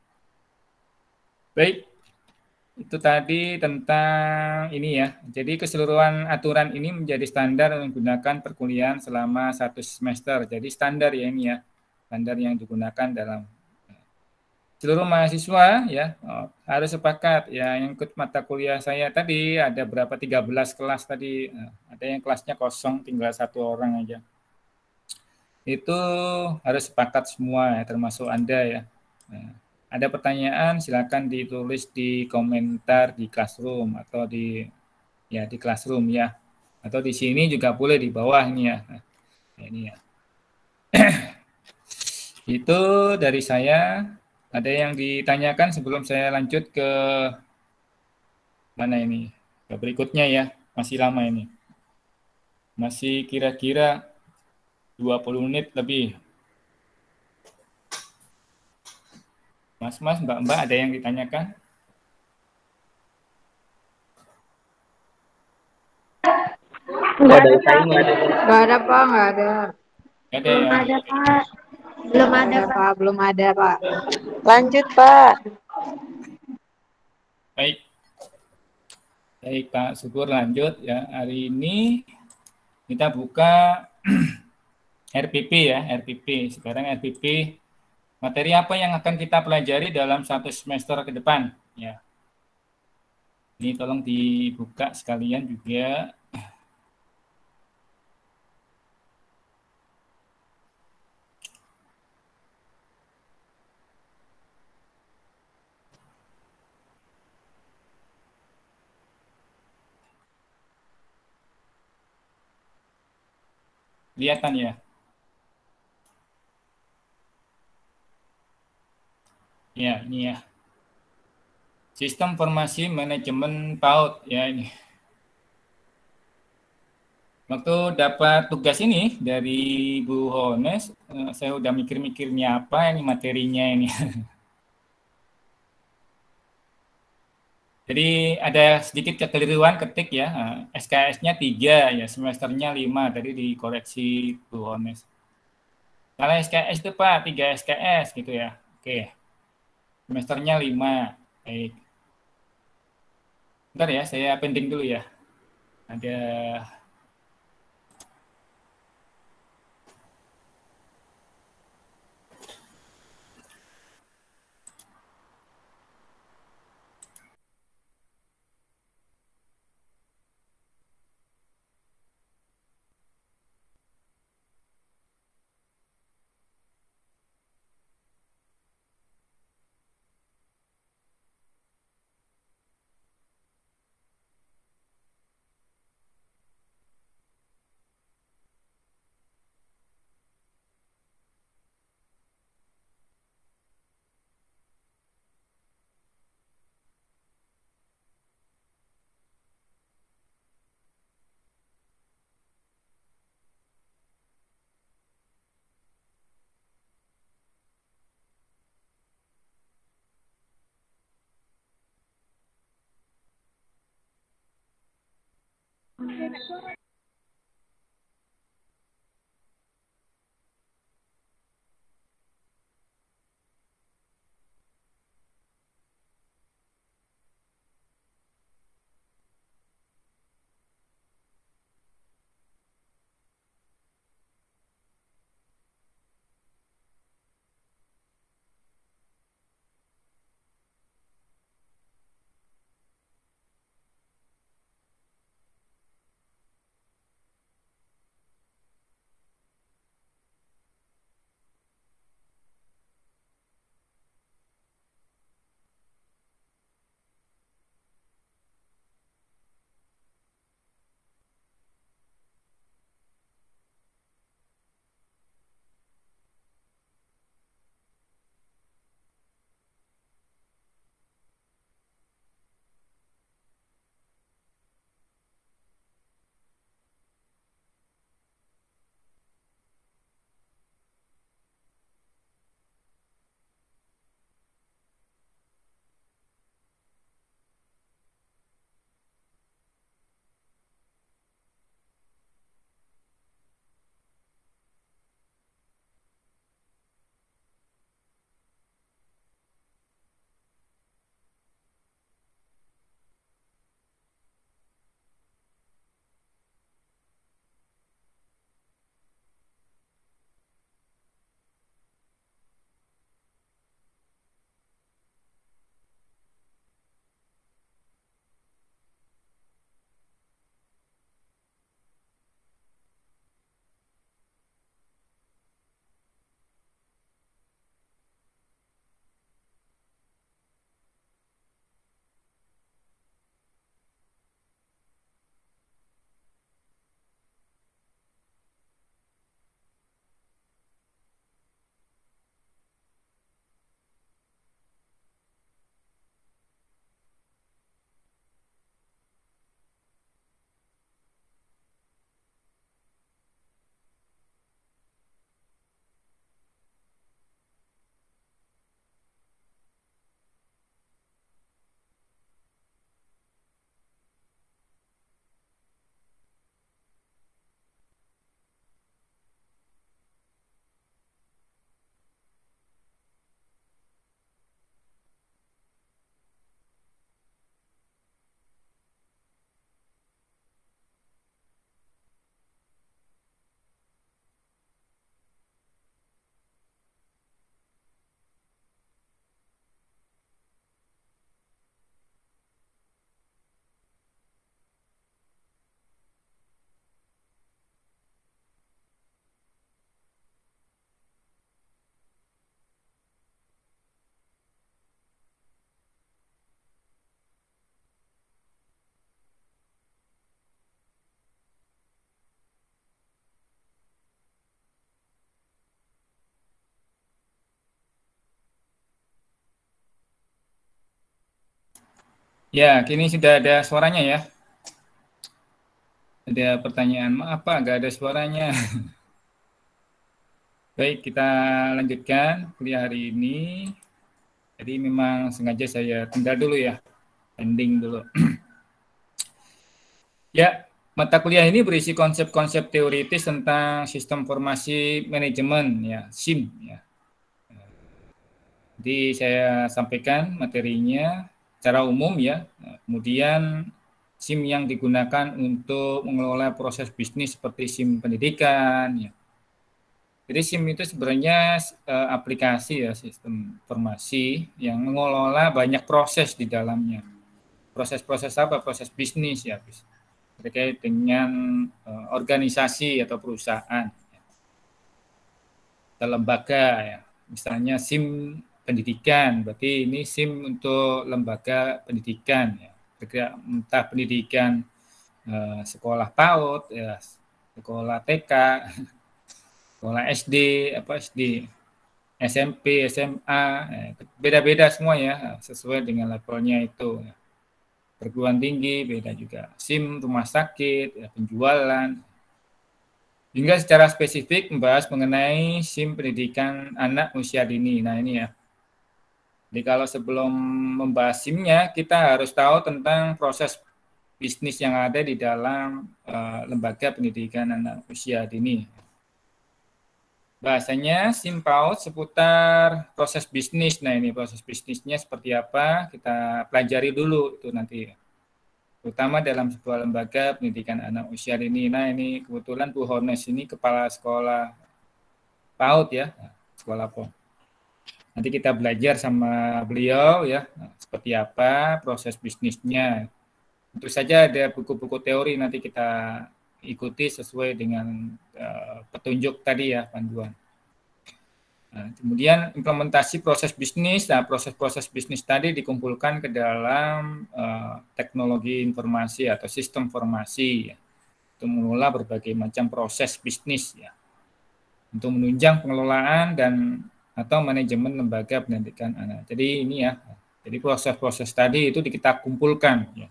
Baik, itu tadi tentang ini ya. Jadi keseluruhan aturan ini menjadi standar menggunakan perkuliahan selama 1 semester. Jadi standar ya ini ya. Standar yang digunakan dalam seluruh mahasiswa ya harus sepakat ya. Yang ikut mata kuliah saya tadi ada berapa 13 kelas tadi. Ada yang kelasnya kosong tinggal 1 orang aja. Itu harus sepakat semua ya, termasuk Anda ya. Nah, ada pertanyaan silakan ditulis di komentar di Classroom atau di Classroom ya. Atau di sini juga boleh di bawah ini ya. Nah, ini ya. Itu dari saya. Ada yang ditanyakan sebelum saya lanjut ke mana ini? Ke berikutnya ya. Masih lama ini. Masih kira-kira 20 menit lebih. Mas, Mbak, ada yang ditanyakan? Nggak ada, Pak. Nggak ada, Pak. Nggak ada. Ada ya? Belum ada, Pak. Belum ada, Pak. Belum ada, Pak. Lanjut, Pak. Baik. Baik, Pak Syukur lanjut ya. Hari ini kita buka RPP ya, RPP. Sekarang RPP materi apa yang akan kita pelajari dalam 1 semester ke depan ya. Ini tolong dibuka sekalian juga. Kelihatan ya. Ya, ini ya. Sistem Informasi Manajemen PAUD ya ini. Waktu dapat tugas ini dari Bu Hones, saya udah mikir-mikirnya apa ini materinya ini. Jadi ada sedikit kekeliruan ketik ya, SKS-nya 3 ya, semesternya 5, tadi dikoreksi Bu Hones. Kalau SKS itu Pak, 3 SKS gitu ya. Oke, semesternya 5. Baik. Bentar ya, saya pending dulu ya. Ada Ya, kini sudah ada suaranya ya. Ada pertanyaan, maaf Pak, nggak ada suaranya. Baik, kita lanjutkan kuliah hari ini. Jadi memang sengaja saya tunda dulu ya, ending dulu. Ya, mata kuliah ini berisi konsep-konsep teoritis tentang sistem informasi manajemen, ya, SIM. Ya. Jadi saya sampaikan materinya secara umum ya. Kemudian SIM yang digunakan untuk mengelola proses bisnis seperti SIM pendidikan. Ya. Jadi SIM itu sebenarnya aplikasi ya, sistem informasi yang mengelola banyak proses di dalamnya. Proses-proses apa? Proses bisnis ya, terkait dengan organisasi atau perusahaan atau lembaga ya. Misalnya SIM pendidikan, berarti ini SIM untuk lembaga pendidikan ya. Entah pendidikan sekolah PAUD ya, sekolah TK, sekolah SD, SMP, SMA, beda-beda semua ya, sesuai dengan levelnya itu. Perguruan tinggi beda juga. SIM rumah sakit, ya, penjualan. Hingga secara spesifik membahas mengenai SIM pendidikan anak usia dini. Nah ini ya. Jadi kalau sebelum membahas SIM-nya, kita harus tahu tentang proses bisnis yang ada di dalam lembaga pendidikan anak usia dini. Bahasanya SIM PAUD seputar proses bisnis. Nah ini proses bisnisnya seperti apa, kita pelajari dulu itu nanti. Terutama dalam sebuah lembaga pendidikan anak usia dini. Nah ini kebetulan Bu Hornes ini kepala sekolah PAUD ya, sekolah PAUD. Nanti kita belajar sama beliau ya, seperti apa proses bisnisnya. Tentu saja ada buku-buku teori nanti kita ikuti sesuai dengan petunjuk tadi ya, panduan. Nah, kemudian implementasi proses bisnis. Nah, proses-proses bisnis tadi dikumpulkan ke dalam teknologi informasi atau sistem informasi ya, untuk mengelola berbagai macam proses bisnis ya, untuk menunjang pengelolaan dan atau manajemen lembaga pendidikan anak. Jadi ini ya, jadi proses-proses tadi itu kita kumpulkan ya,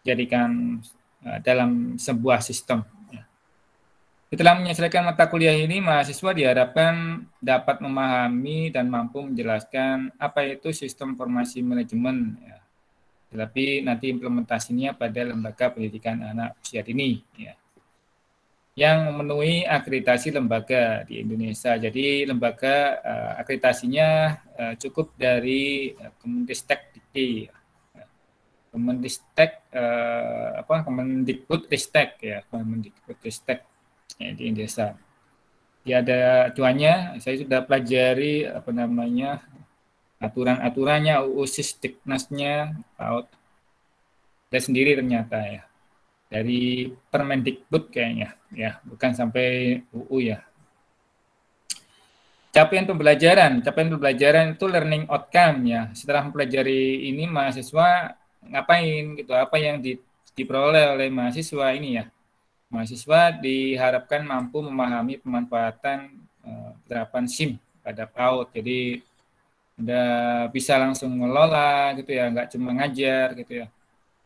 jadikan dalam sebuah sistem. Setelah menyelesaikan mata kuliah ini, mahasiswa diharapkan dapat memahami dan mampu menjelaskan apa itu sistem informasi manajemen. Ya. Tetapi nanti implementasinya pada lembaga pendidikan anak usia dini. Ya. Yang memenuhi akreditasi lembaga di Indonesia. Jadi lembaga akreditasinya cukup dari Kemendikbud Kemendikbudristek ya, Kemendikbudristek ya, di Indonesia. Ya ada acuannya, saya sudah pelajari aturan-aturannya, UU Sisdiknasnya, ada sendiri ternyata ya. Dari Permendikbud kayaknya ya, bukan sampai UU ya. Capaian pembelajaran itu learning outcome ya. Setelah mempelajari ini mahasiswa ngapain gitu, apa yang diperoleh oleh mahasiswa ini ya. Mahasiswa diharapkan mampu memahami pemanfaatan penerapan SIM pada PAUD. Jadi udah bisa langsung mengelola gitu ya, nggak cuma ngajar gitu ya.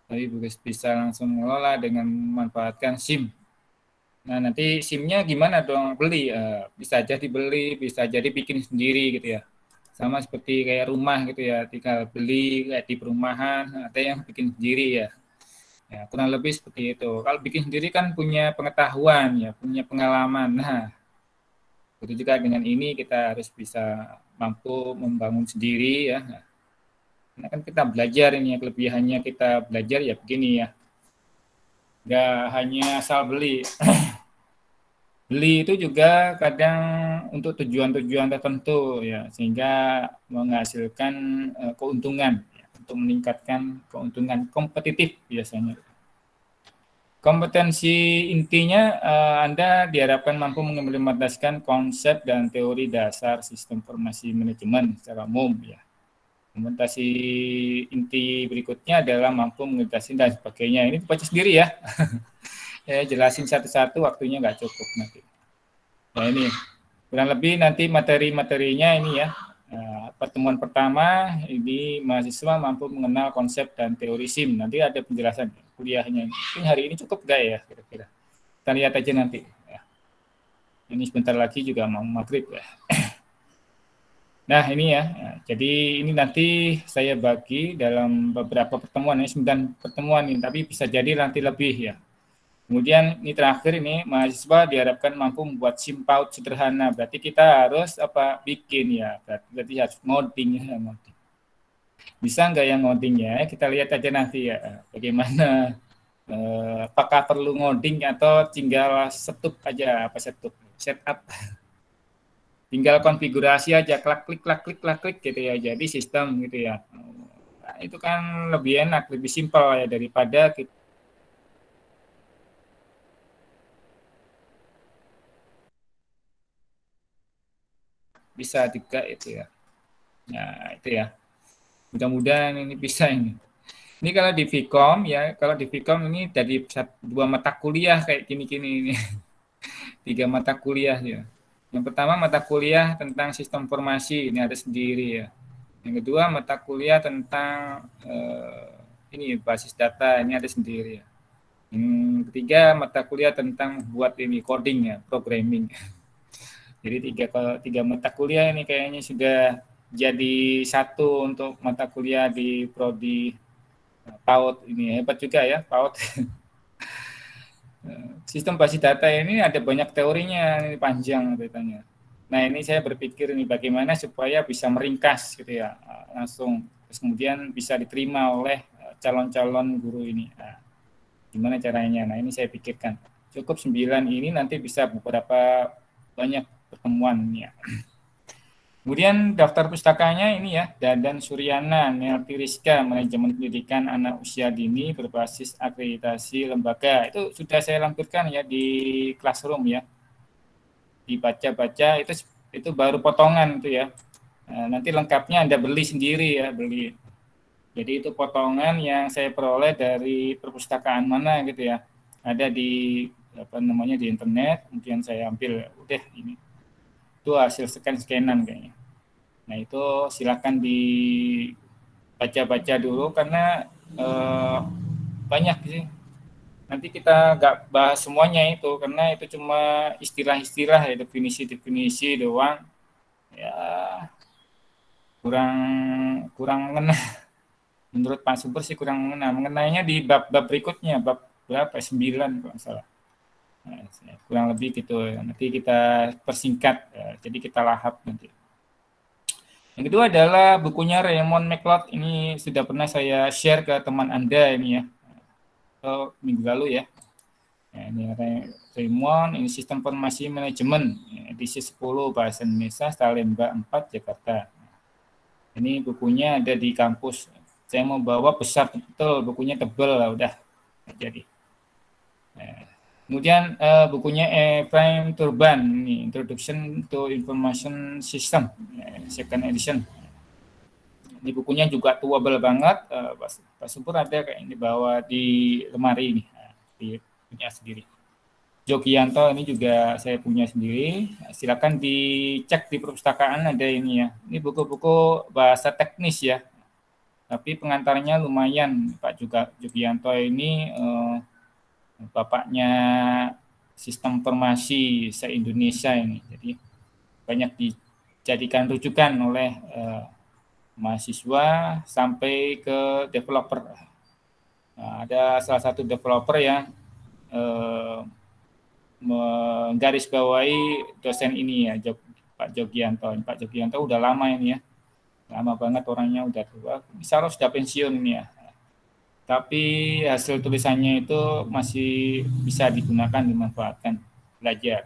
Tapi bisa langsung mengelola dengan memanfaatkan SIM. Nah nanti SIM-nya gimana dong beli? Bisa jadi beli, bisa jadi bikin sendiri gitu ya. Sama seperti kayak rumah gitu ya, tinggal beli kayak di perumahan, ada yang bikin sendiri ya. Ya, kurang lebih seperti itu. Kalau bikin sendiri kan punya pengetahuan ya, punya pengalaman. Nah, itu juga dengan ini kita harus bisa mampu membangun sendiri ya. Nah, kan kita belajar ini ya, kelebihannya kita belajar ya begini ya. Nggak hanya asal beli. Beli itu juga kadang untuk tujuan-tujuan tertentu ya, sehingga menghasilkan keuntungan ya, untuk meningkatkan keuntungan kompetitif biasanya. Kompetensi intinya Anda diharapkan mampu mengimplementasikan konsep dan teori dasar sistem informasi manajemen secara umum ya. Implementasi inti berikutnya adalah mampu mengintegrasi dan sebagainya. Ini baca sendiri ya. Ya jelasin satu-satu, waktunya nggak cukup nanti. Nah ini kurang lebih nanti materi-materinya ini ya. pertemuan pertama ini mahasiswa mampu mengenal konsep dan teori SIM. Nanti ada penjelasan kuliahnya. Ini hari ini cukup nggak ya kira-kira? Kita lihat aja nanti. Ya. Ini sebentar lagi juga mau maghrib ya. Nah ini ya, jadi ini nanti saya bagi dalam beberapa pertemuan, ini 9 pertemuan ini, tapi bisa jadi nanti lebih ya. Kemudian ini terakhir ini mahasiswa diharapkan mampu membuat SIM PAUD sederhana, berarti kita harus bikin ya, berarti harus ngoding ya. Bisa nggak yang ngoding ya, kita lihat aja nanti ya, bagaimana, apakah perlu ngoding atau tinggal setup aja, setup. Tinggal konfigurasi aja, klik gitu ya, jadi sistem gitu ya. Nah, itu kan lebih enak, lebih simpel ya daripada kita bisa juga itu ya. Nah itu ya, mudah-mudahan ini bisa ini. Ini kalau di Vkom ya, kalau di Vkom ini dari 2 mata kuliah kayak gini-gini ini. 3 mata kuliah ya. Yang pertama mata kuliah tentang sistem informasi, ini ada sendiri ya. Yang kedua mata kuliah tentang ini basis data, ini ada sendiri ya. Yang ketiga mata kuliah tentang buat ini coding ya, programming. Jadi tiga mata kuliah ini kayaknya sudah jadi satu untuk mata kuliah di prodi PAUD ini, hebat juga ya PAUD. Sistem basis data ini ada banyak teorinya, ini panjang ceritanya. Nah ini saya berpikir ini bagaimana supaya bisa meringkas gitu ya, langsung terus kemudian bisa diterima oleh calon-calon guru ini. Nah, gimana caranya? Nah ini saya pikirkan cukup 9 ini nanti bisa beberapa banyak pertemuan ya. Kemudian daftar pustakanya ini ya, Dadan Suryana, Melty Rizka, Manajemen Pendidikan Anak Usia Dini berbasis akreditasi lembaga. Itu sudah saya lampirkan ya di Classroom ya. Dibaca-baca itu baru potongan itu ya. Nah, nanti lengkapnya Anda beli sendiri ya, beli. Jadi itu potongan yang saya peroleh dari perpustakaan mana gitu ya. Ada di di internet, kemudian saya ambil udah ini. Itu hasil scan-scanan kayaknya. Nah itu silakan dibaca-baca dulu karena banyak sih. Nanti kita nggak bahas semuanya itu karena itu cuma istilah-istilah ya, definisi-definisi doang. Ya kurang mengena. Menurut Pak Subur sih kurang mengena. Mengenainya di bab berikutnya, bab berapa? 9 kalau nggak salah. Nah, kurang lebih gitu. Nanti kita persingkat, ya. Jadi kita lahap nanti. Yang kedua adalah bukunya Raymond McLeod. Ini sudah pernah saya share ke teman Anda ini ya, minggu lalu ya. Nah, ini Raymond, ini Sistem Informasi Manajemen, edisi 10 Bahasa Indonesia, Salemba 4, Jakarta. Ini bukunya ada di kampus. Saya mau bawa besar betul, bukunya tebal lah udah jadi. Nah, kemudian bukunya Efraim Turban, ini Introduction to Information System, second edition. Ini bukunya juga tuable banget, Pak Subur ada kayak dibawa di lemari ini, di punya sendiri. Jogianto ini juga saya punya sendiri, silakan dicek di perpustakaan ada ini ya. Ini buku-buku bahasa teknis ya, tapi pengantarnya lumayan. Pak Jogianto ini bapaknya sistem informasi se-Indonesia ini, jadi banyak dijadikan rujukan oleh mahasiswa sampai ke developer. Nah, ada salah satu developer yang menggarisbawahi dosen ini ya, Pak Jogianto. Pak Jogianto udah lama ini ya, lama banget orangnya, udah tua, insya Allah sudah pensiun ini ya. Tapi hasil tulisannya itu masih bisa digunakan, dimanfaatkan, belajar.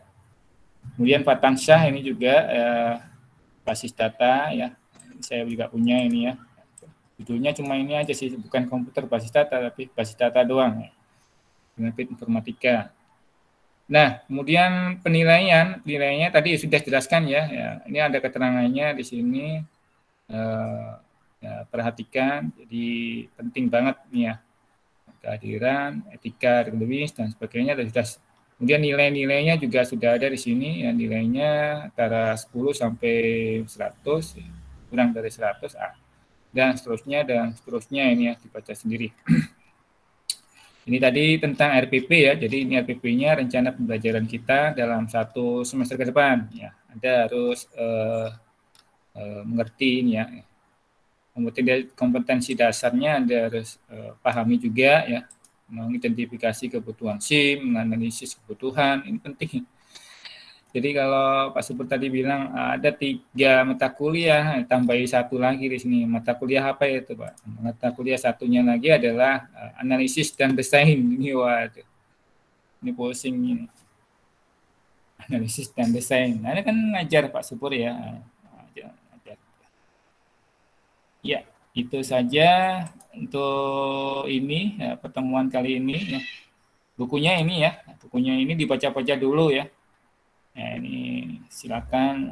Kemudian Pak Tansyah ini juga basis data ya, saya juga punya ini ya. Judulnya cuma ini aja sih, bukan komputer basis data, tapi basis data doang ya. Benefit informatika. Nah, kemudian penilaiannya tadi sudah jelaskan ya. Ini ada keterangannya di sini. Ya, perhatikan, jadi penting banget nih ya, kehadiran, etika, akademis dan sebagainya. Kemudian nilai-nilainya juga sudah ada di sini ya, nilainya antara 10 sampai 100. kurang dari 100 dan seterusnya ini ya dibaca sendiri. Ini tadi tentang RPP ya. Jadi ini RPP-nya rencana pembelajaran kita dalam 1 semester ke depan ya. Anda harus mengerti ini ya. Kompetensi dasarnya Anda harus pahami juga ya. Mengidentifikasi kebutuhan SIM, menganalisis kebutuhan, ini penting. Jadi kalau Pak Subur tadi bilang ada 3 mata kuliah, tambahi 1 lagi di sini. Mata kuliah apa itu, Pak? Mata kuliah satunya lagi adalah analisis dan desain. Ini waduh. Ini pusing ini. Analisis dan desain. Nah, ini kan ngajar Pak Subur ya. Ngajar. Ya, itu saja untuk ini ya, pertemuan kali ini ya. Bukunya ini dibaca-baca dulu ya. Nah, ini silakan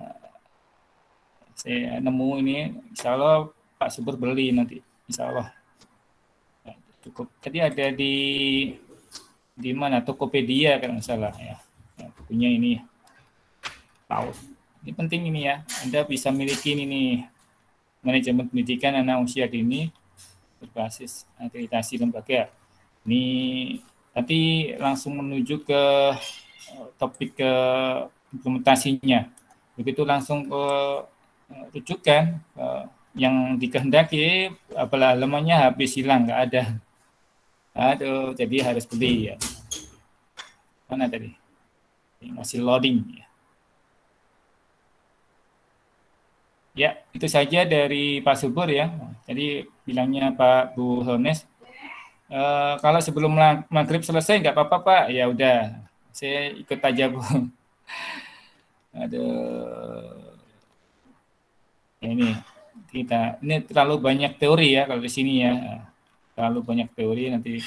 saya nemu ini, insya Allah Pak Subur beli nanti, insya Allah. Ya, cukup. Tadi ada di mana Tokopedia kalau nggak salah ya. Bukunya ini PAUD. Ini penting ini ya. Anda bisa miliki ini manajemen pendidikan anak usia dini berbasis akreditasi lembaga. Ini nanti langsung menuju ke topik ke implementasinya. Begitu langsung ke rujukan yang dikehendaki apalah halamannya habis hilang, nggak ada. Aduh, jadi harus beli ya. Mana tadi? Masih loading ya. Ya, itu saja dari Pak Subur ya. Jadi bilangnya Pak Bu Hones, kalau sebelum maghrib selesai nggak apa-apa Pak. Ya udah, saya ikut aja Bu. Aduh, ini terlalu banyak teori ya kalau di sini ya, terlalu banyak teori nanti.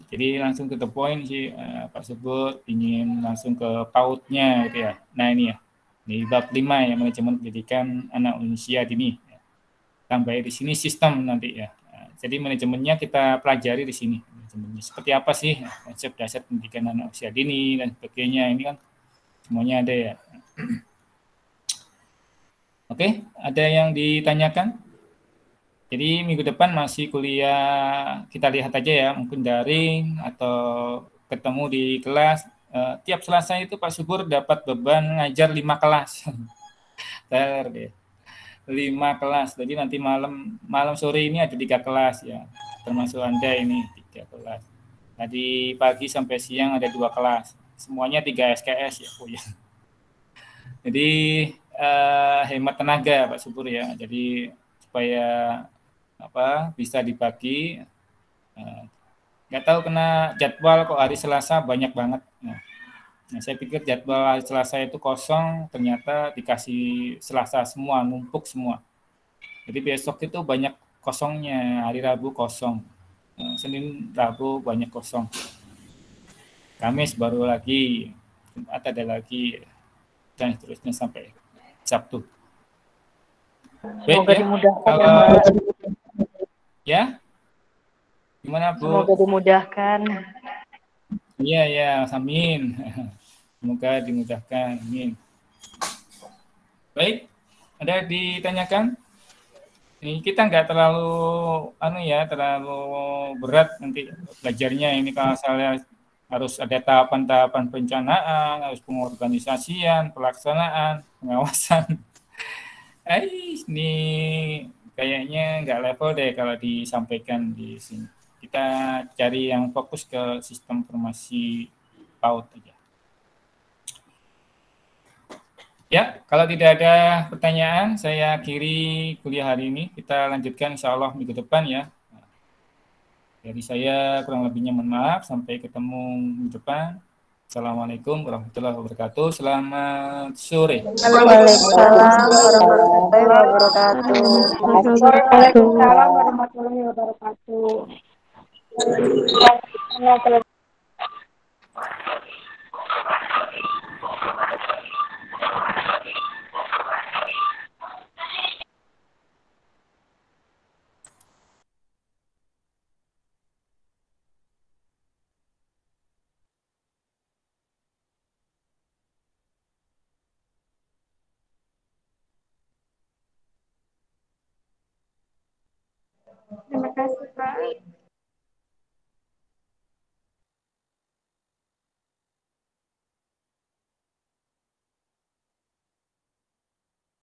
Jadi langsung ke the point sih Pak Subur ingin langsung ke pautnya gitu ya. Nah ini ya, di bab 5 ya manajemen pendidikan anak usia dini. Tambah di sini sistem nanti ya. Jadi manajemennya kita pelajari di sini. Manajemennya seperti apa sih konsep dasar pendidikan anak usia dini dan sebagainya, ini kan semuanya ada ya. Oke, ada yang ditanyakan? Jadi minggu depan masih kuliah, kita lihat aja ya, mungkin daring atau ketemu di kelas. Tiap Selasa itu Pak Subur dapat beban ngajar 5 kelas. deh. 5 kelas. Jadi nanti malam sore ini ada 3 kelas ya. Termasuk Anda ini 3 kelas. Tadi pagi sampai siang ada 2 kelas. Semuanya 3 SKS ya, Bu ya. Jadi hemat tenaga Pak Subur ya. Jadi supaya bisa dibagi. Nggak tahu kena jadwal kok hari Selasa banyak banget. Nah, saya pikir jadwal hari Selasa itu kosong, ternyata dikasih Selasa semua, numpuk semua. Jadi besok itu banyak kosongnya, hari Rabu kosong, Senin, Rabu banyak kosong, Kamis baru lagi, Jumat ada lagi, dan seterusnya sampai Sabtu. Semoga baik, dimudahkan ya, Pak. Ya, gimana Bu? Semoga dimudahkan. Iya ya, amin. Semoga dimudahkan, amin. Baik, ada ditanyakan? Ini kita nggak terlalu terlalu berat nanti belajarnya ini, kalau saya harus ada tahapan-tahapan perencanaan, harus pengorganisasian, pelaksanaan, pengawasan. Ini kayaknya nggak level deh kalau disampaikan di sini. Kita cari yang fokus ke sistem informasi PAUD aja. Ya, kalau tidak ada pertanyaan, saya akhiri kuliah hari ini. Kita lanjutkan insya Allah minggu depan ya. Jadi saya kurang lebihnya mohon maaf. Sampai ketemu minggu depan. Assalamualaikum warahmatullahi wabarakatuh. Selamat sore. Waalaikumsalam warahmatullahi wabarakatuh. Waalaikumsalam warahmatullahi wabarakatuh. Terima kasih, Pak.